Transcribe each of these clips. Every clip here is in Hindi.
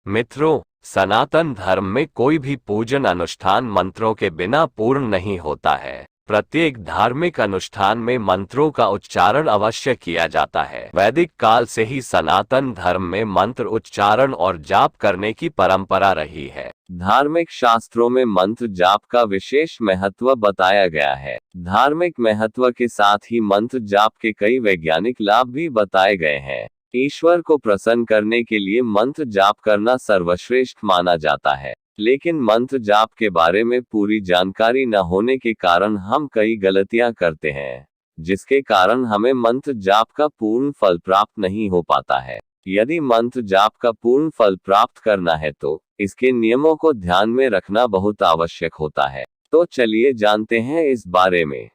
मित्रों, सनातन धर्म में कोई भी पूजन अनुष्ठान मंत्रों के बिना पूर्ण नहीं होता है। प्रत्येक धार्मिक अनुष्ठान में मंत्रों का उच्चारण अवश्य किया जाता है। वैदिक काल से ही सनातन धर्म में मंत्र उच्चारण और जाप करने की परंपरा रही है। धार्मिक शास्त्रों में मंत्र जाप का विशेष महत्व बताया गया है। धार्मिक महत्व के साथ ही मंत्र जाप के कई वैज्ञानिक लाभ भी बताए गए हैं। ईश्वर को प्रसन्न करने के लिए मंत्र जाप करना सर्वश्रेष्ठ माना जाता है, लेकिन मंत्र जाप के बारे में पूरी जानकारी न होने के कारण हम कई गलतियां करते हैं, जिसके कारण हमें मंत्र जाप का पूर्ण फल प्राप्त नहीं हो पाता है। यदि मंत्र जाप का पूर्ण फल प्राप्त करना है तो इसके नियमों को ध्यान में रखना बहुत आवश्यक होता है। तो चलिए जानते हैं इस बारे में।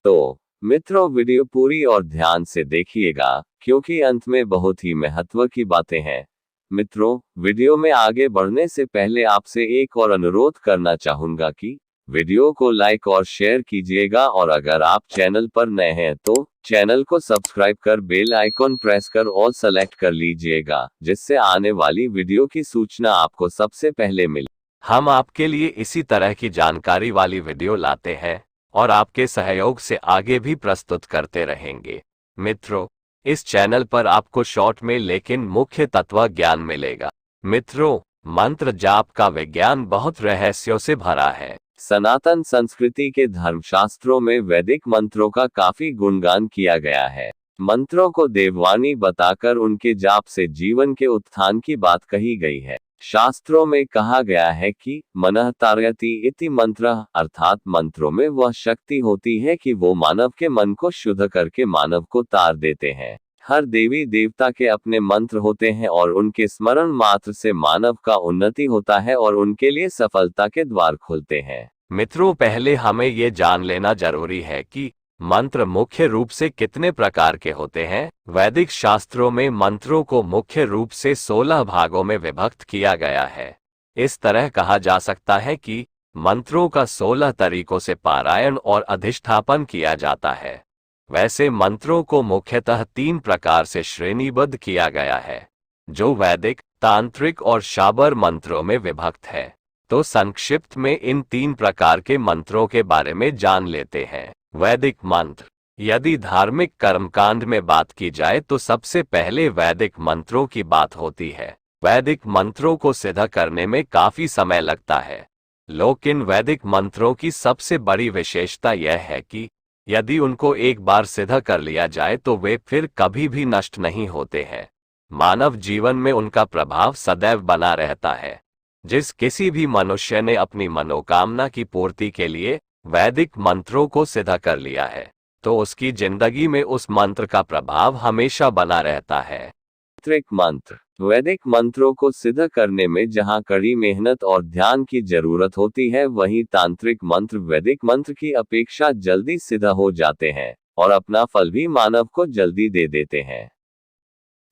तो मित्रों, वीडियो पूरी और ध्यान से देखिएगा, क्योंकि अंत में बहुत ही महत्व की बातें हैं। मित्रों, वीडियो में आगे बढ़ने से पहले आपसे एक और अनुरोध करना चाहूंगा कि वीडियो को लाइक और शेयर कीजिएगा, और अगर आप चैनल पर नए हैं तो चैनल को सब्सक्राइब कर बेल आइकॉन प्रेस कर ऑल सेलेक्ट कर लीजिएगा, जिससे आने वाली वीडियो की सूचना आपको सबसे पहले मिले। हम आपके लिए इसी तरह की जानकारी वाली वीडियो लाते हैं और आपके सहयोग से आगे भी प्रस्तुत करते रहेंगे। मित्रों, इस चैनल पर आपको शॉर्ट में लेकिन मुख्य तत्व ज्ञान मिलेगा। मित्रों, मंत्र जाप का विज्ञान बहुत रहस्यों से भरा है। सनातन संस्कृति के धर्मशास्त्रों में वैदिक मंत्रों का काफी गुणगान किया गया है। मंत्रों को देववाणी बताकर उनके जाप से जीवन के उत्थान की बात कही गई है। शास्त्रों में कहा गया है कि मनः तारयति इति मंत्रः, अर्थात मंत्रों में वह शक्ति होती है कि वो मानव के मन को शुद्ध करके मानव को तार देते हैं। हर देवी देवता के अपने मंत्र होते हैं और उनके स्मरण मात्र से मानव का उन्नति होता है और उनके लिए सफलता के द्वार खुलते हैं। मित्रों, पहले हमें ये जान लेना जरूरी है कि मंत्र मुख्य रूप से कितने प्रकार के होते हैं। वैदिक शास्त्रों में मंत्रों को मुख्य रूप से 16 भागों में विभक्त किया गया है। इस तरह कहा जा सकता है कि मंत्रों का 16 तरीकों से पारायण और अधिष्ठापन किया जाता है। वैसे मंत्रों को मुख्यतः 3 प्रकार से श्रेणीबद्ध किया गया है, जो वैदिक, तांत्रिक और शाबर मंत्रों में विभक्त है। तो संक्षिप्त में इन 3 प्रकार के मंत्रों के बारे में जान लेते हैं। वैदिक मंत्र। यदि धार्मिक कर्मकांड में बात की जाए तो सबसे पहले वैदिक मंत्रों की बात होती है। वैदिक मंत्रों को सिद्ध करने में काफी समय लगता है, लेकिन वैदिक मंत्रों की सबसे बड़ी विशेषता यह है कि यदि उनको एक बार सिद्ध कर लिया जाए तो वे फिर कभी भी नष्ट नहीं होते हैं। मानव जीवन में उनका प्रभाव सदैव बना रहता है। जिस किसी भी मनुष्य ने अपनी मनोकामना की पूर्ति के लिए वैदिक मंत्रों को सिद्ध कर लिया है, तो उसकी जिंदगी में उस मंत्र का प्रभाव हमेशा बना रहता है। तांत्रिक मंत्र। वैदिक मंत्रों को सिद्ध करने में जहां कड़ी मेहनत और ध्यान की जरूरत होती है, वहीं तांत्रिक मंत्र वैदिक मंत्र की अपेक्षा जल्दी सिद्ध हो जाते हैं और अपना फल भी मानव को जल्दी दे देते हैं।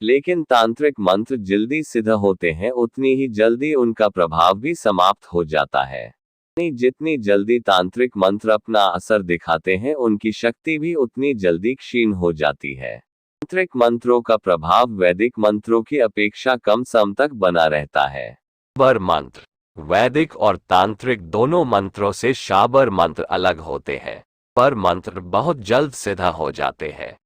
लेकिन तांत्रिक मंत्र जल्दी सिद्ध होते हैं, उतनी ही जल्दी उनका प्रभाव भी समाप्त हो जाता है। जितनी जल्दी तांत्रिक मंत्र अपना असर दिखाते हैं, उनकी शक्ति भी उतनी जल्दी क्षीण हो जाती है। तांत्रिक मंत्रों का प्रभाव वैदिक मंत्रों की अपेक्षा कम समय तक बना रहता है। शाबर मंत्र। वैदिक और तांत्रिक दोनों मंत्रों से शाबर मंत्र अलग होते हैं। पर मंत्र बहुत जल्द सिद्ध हो जाते हैं,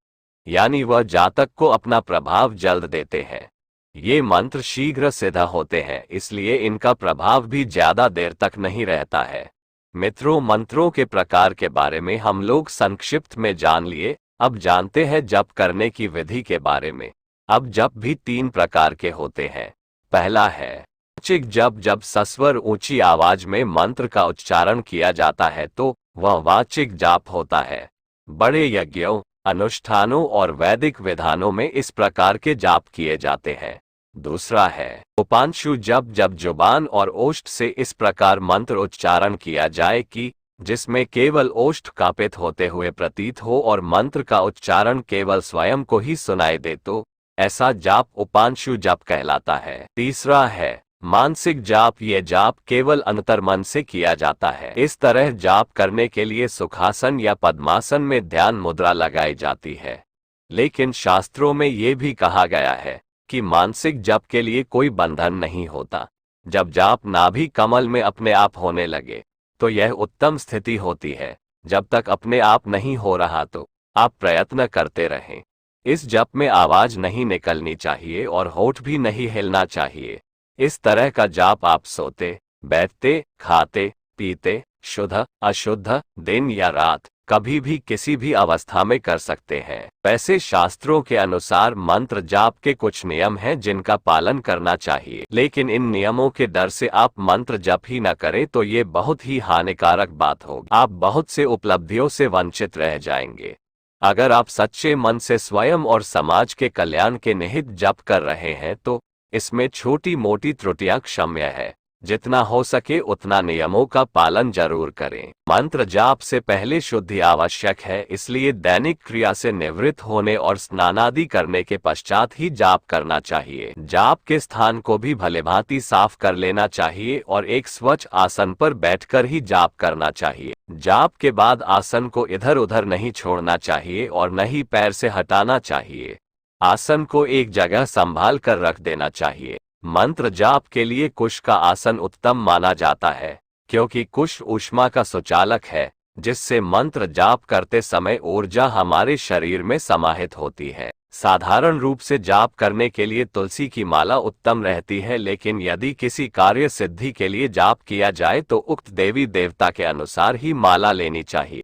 यानी वह जातक को अपना प्रभाव जल्द देते हैं। ये मंत्र शीघ्र सिद्ध होते हैं, इसलिए इनका प्रभाव भी ज्यादा देर तक नहीं रहता है। मित्रों, मंत्रों के प्रकार के बारे में हम लोग संक्षिप्त में जान लिए। अब जानते हैं जप करने की विधि के बारे में। अब जप भी 3 प्रकार के होते हैं। पहला है वाचिक जप। जब सस्वर ऊंची आवाज में मंत्र का उच्चारण किया जाता है तो वह वाचिक जाप होता है। बड़े यज्ञों, अनुष्ठानों और वैदिक विधानों में इस प्रकार के जाप किए जाते हैं। दूसरा है उपांशु जप। जब जुबान और ओष्ठ से इस प्रकार मंत्र उच्चारण किया जाए कि जिसमें केवल ओष्ठ कांपित होते हुए प्रतीत हो और मंत्र का उच्चारण केवल स्वयं को ही सुनाई दे, तो ऐसा जाप उपांशु जप कहलाता है। तीसरा है मानसिक जाप। ये जाप केवल अंतर्मन से किया जाता है। इस तरह जाप करने के लिए सुखासन या पद्मासन में ध्यान मुद्रा लगाई जाती है। लेकिन शास्त्रों में ये भी कहा गया है जबकि मानसिक जप के लिए कोई बंधन नहीं होता। जब जाप नाभि कमल में अपने आप होने लगे तो यह उत्तम स्थिति होती है। जब तक अपने आप नहीं हो रहा तो आप प्रयत्न करते रहें। इस जप में आवाज नहीं निकलनी चाहिए और होठ भी नहीं हिलना चाहिए। इस तरह का जाप आप सोते, बैठते, खाते, पीते, शुद्ध अशुद्ध, दिन या रात, कभी भी किसी भी अवस्था में कर सकते हैं। वैसे शास्त्रों के अनुसार मंत्र जाप के कुछ नियम हैं जिनका पालन करना चाहिए, लेकिन इन नियमों के डर से आप मंत्र जप ही न करें तो ये बहुत ही हानिकारक बात होगी। आप बहुत से उपलब्धियों से वंचित रह जाएंगे। अगर आप सच्चे मन से स्वयं और समाज के कल्याण के निहित जप कर रहे हैं तो इसमें छोटी मोटी त्रुटियां क्षम्य है। जितना हो सके उतना नियमों का पालन जरूर करें। मंत्र जाप से पहले शुद्धि आवश्यक है, इसलिए दैनिक क्रिया से निवृत्त होने और स्नानादि करने के पश्चात ही जाप करना चाहिए। जाप के स्थान को भी भलीभांति साफ कर लेना चाहिए और एक स्वच्छ आसन पर बैठकर ही जाप करना चाहिए। जाप के बाद आसन को इधर उधर नहीं छोड़ना चाहिए और न ही पैर से हटाना चाहिए। आसन को एक जगह संभाल कर रख देना चाहिए। मंत्र जाप के लिए कुश का आसन उत्तम माना जाता है, क्योंकि कुश ऊष्मा का सुचालक है, जिससे मंत्र जाप करते समय ऊर्जा हमारे शरीर में समाहित होती है। साधारण रूप से जाप करने के लिए तुलसी की माला उत्तम रहती है, लेकिन यदि किसी कार्य सिद्धि के लिए जाप किया जाए तो उक्त देवी देवता के अनुसार ही माला लेनी चाहिए।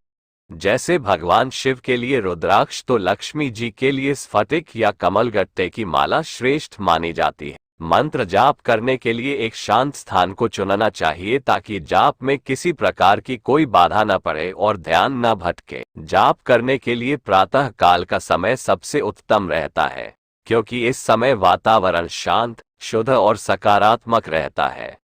जैसे भगवान शिव के लिए रुद्राक्ष तो लक्ष्मी जी के लिए स्फटिक या कमलगट्टे की माला श्रेष्ठ मानी जाती है। मंत्र जाप करने के लिए एक शांत स्थान को चुनना चाहिए ताकि जाप में किसी प्रकार की कोई बाधा न पड़े और ध्यान न भटके। जाप करने के लिए प्रातः काल का समय सबसे उत्तम रहता है, क्योंकि इस समय वातावरण शांत, शुद्ध और सकारात्मक रहता है।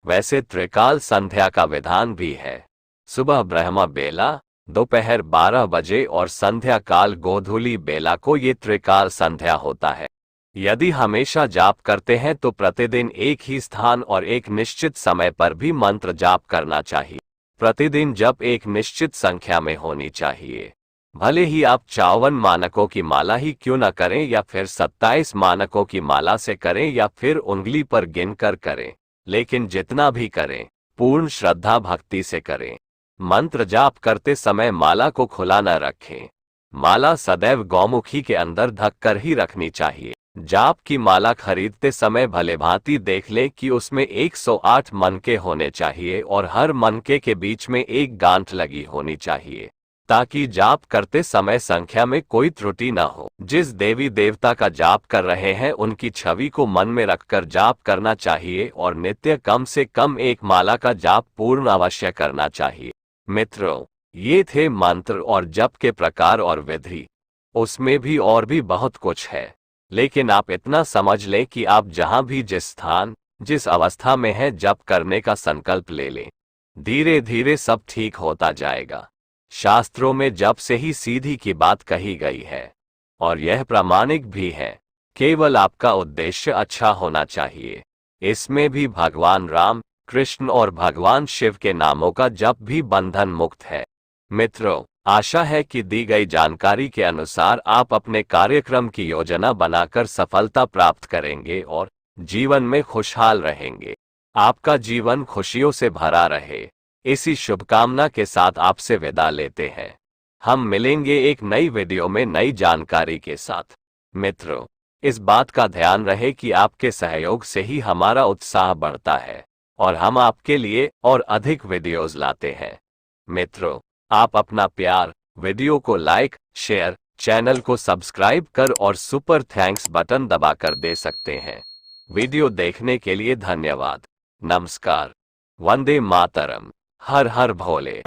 वैसे त्रिकाल संध्या का विधान भी है। सुबह ब्रह्म बेला, दोपहर 12 बजे और संध्या काल गोधूली बेला को ये त्रिकाल संध्या होता है। यदि हमेशा जाप करते हैं तो प्रतिदिन एक ही स्थान और एक निश्चित समय पर भी मंत्र जाप करना चाहिए। प्रतिदिन जप एक निश्चित संख्या में होनी चाहिए। भले ही आप 54 मानकों की माला ही क्यों न करें या फिर 27 मानकों की माला से करें या फिर उंगली पर गिनकर करें, लेकिन जितना भी करें पूर्ण श्रद्धा भक्ति से करें। मंत्र जाप करते समय माला को खुला न रखें। माला सदैव गौमुखी के अंदर ढककर ही रखनी चाहिए। जाप की माला खरीदते समय भलीभांति देख लें कि उसमें 108 मनके होने चाहिए और हर मनके के बीच में एक गांठ लगी होनी चाहिए, ताकि जाप करते समय संख्या में कोई त्रुटि न हो। जिस देवी देवता का जाप कर रहे हैं उनकी छवि को मन में रखकर जाप करना चाहिए और नित्य कम से कम एक माला का जाप पूर्ण अवश्य करना चाहिए। मित्रों, ये थे मंत्र और जप के प्रकार और विधि। उसमें भी और भी बहुत कुछ है, लेकिन आप इतना समझ लें कि आप जहां भी जिस स्थान जिस अवस्था में हैं जप करने का संकल्प ले लें। धीरे धीरे सब ठीक होता जाएगा। शास्त्रों में जप से ही सीधी की बात कही गई है और यह प्रामाणिक भी है। केवल आपका उद्देश्य अच्छा होना चाहिए। इसमें भी भगवान राम, कृष्ण और भगवान शिव के नामों का जप भी बंधन मुक्त है। मित्रों, आशा है कि दी गई जानकारी के अनुसार आप अपने कार्यक्रम की योजना बनाकर सफलता प्राप्त करेंगे और जीवन में खुशहाल रहेंगे। आपका जीवन खुशियों से भरा रहे, इसी शुभकामना के साथ आपसे विदा लेते हैं। हम मिलेंगे एक नई वीडियो में नई जानकारी के साथ। मित्रों, इस बात का ध्यान रहे कि आपके सहयोग से ही हमारा उत्साह बढ़ता है और हम आपके लिए और अधिक वीडियोज लाते हैं। मित्रों, आप अपना प्यार वीडियो को लाइक, शेयर, चैनल को सब्सक्राइब कर और सुपर थैंक्स बटन दबाकर दे सकते हैं। वीडियो देखने के लिए धन्यवाद। नमस्कार। वंदे मातरम। हर हर भोले।